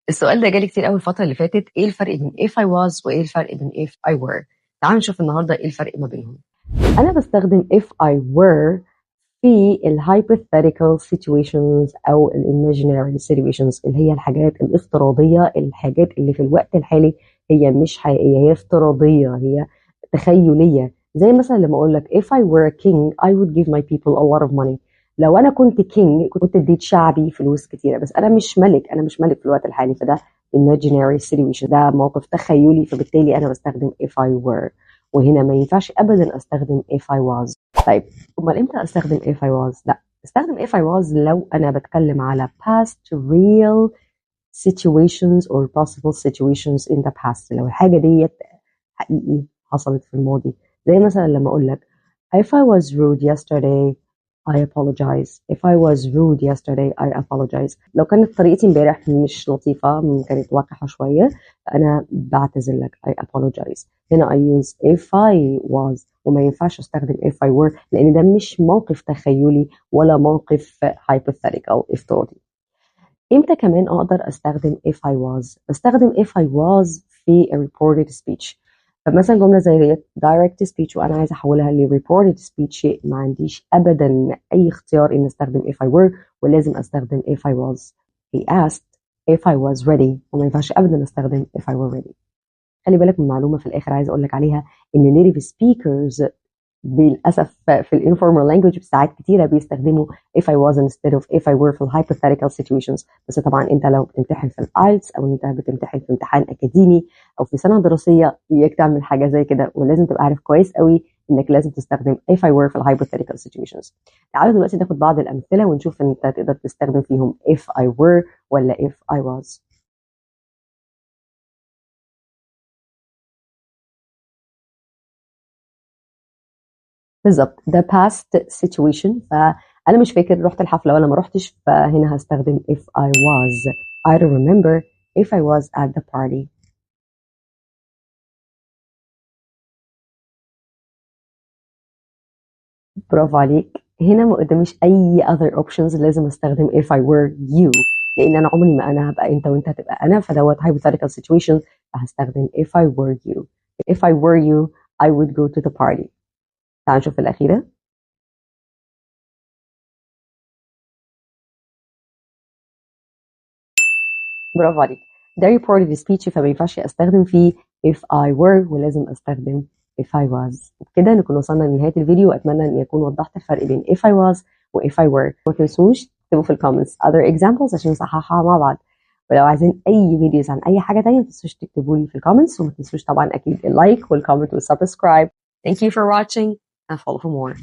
السؤال ده جالي كتير قوي الفترة اللي فاتت، ايه الفرق بين if I was وايه الفرق بين if I were؟ تعالوا نشوف النهارده ايه الفرق ما بينهم. انا بستخدم if I were في ال hypothetical situations او ال imaginary situations اللي هي الحاجات الافتراضية، الحاجات اللي في الوقت الحالي هي مش حقيقية، هي افتراضية، هي تخيلية. زي مثلا لما اقول لك if I were a king I would give my people a lot of money. لو انا كنت king كنت اديت شعبي فلوس كتيرة، بس انا مش ملك، انا مش ملك في الوقت الحالي، فده imaginary situation، ده موقف تخيلي، فبالتالي انا بستخدم if I were. وهنا ما ينفعش ابدا استخدم if I was. طيب امال امتى استخدم if I was؟ لا، استخدم if I was لو انا بتكلم على past real situations or possible situations in the past، لو الحاجة ديت حقيقي حصلت في الماضي. زي مثلا لما اقول لك if I was rude yesterday I apologize. If I was rude yesterday I apologize. لو كانت طريقتي امبارح مش لطيفة، كانت وقحة شوية، أنا بعتذر لك I apologize. هنا I use if I was، وما ينفعش استخدم if I were لأن ده مش موقف تخيلي ولا موقف hypothetical افتراضي. امتى كمان اقدر استخدم if I was؟ بستخدم if I was في a reported speech. فمثلا جملة زي ديت direct speech وأنا عايزة أحولها ل reported speech، ما عنديش أبدا أي اختيار إن أستخدم if I were، ولازم أستخدم if I was. He asked if I was ready، وما ينفعش أبدا أستخدم if I were ready. خلي بالك من معلومة في الآخر عايزة أقول لك عليها، إن native speakers للأسف في الانفورمال لانجوج ساعات كتيرة بيستخدموا if I was instead of if I were في hypothetical situations. بس طبعا انت لو بتمتحن في الايلتس او انت بتمتحن في امتحان اكاديمي او في سنة دراسية اياك تعمل حاجة زي كده، ولازم تبقى عارف كويس قوي انك لازم تستخدم if I were في hypothetical situations. تعالوا دلوقتي ناخد بعض الامثلة ونشوف انت تقدر تستخدم فيهم if I were ولا if I was. بالظبط، ده past situation، فأنا مش فاكر رحت الحفلة ولا ما رحتش، فهنا هستخدم if I was. I don't remember if I was at the party. برافو عليك. هنا ما قداميش أي other options، لازم أستخدم if I were you، لأن أنا عمري ما أنا هبقى أنت وأنت هتبقى أنا، فدوت hypothetical situation، فهستخدم if I were you. If I were you I would go to the party. تعال نشوف الأخيرة. برافو عليك. ده reported speech، فما ينفعش استخدم فيه if I were، ولازم استخدم if I was. وبكده نكون وصلنا لنهاية الفيديو، واتمنى ان يكون وضحت الفرق بين if I was و if I were. ما تنسوش تكتبوا في الكومنتس other examples عشان نصححها مع بعض. ولو عايزين اي فيديوز عن اي حاجة تانية ما تنسوش تكتبوا لي في الكومنتس، وما تنسوش طبعا اكيد اللايك والكومنت والسبسكرايب. Thank you for watching and follow for more.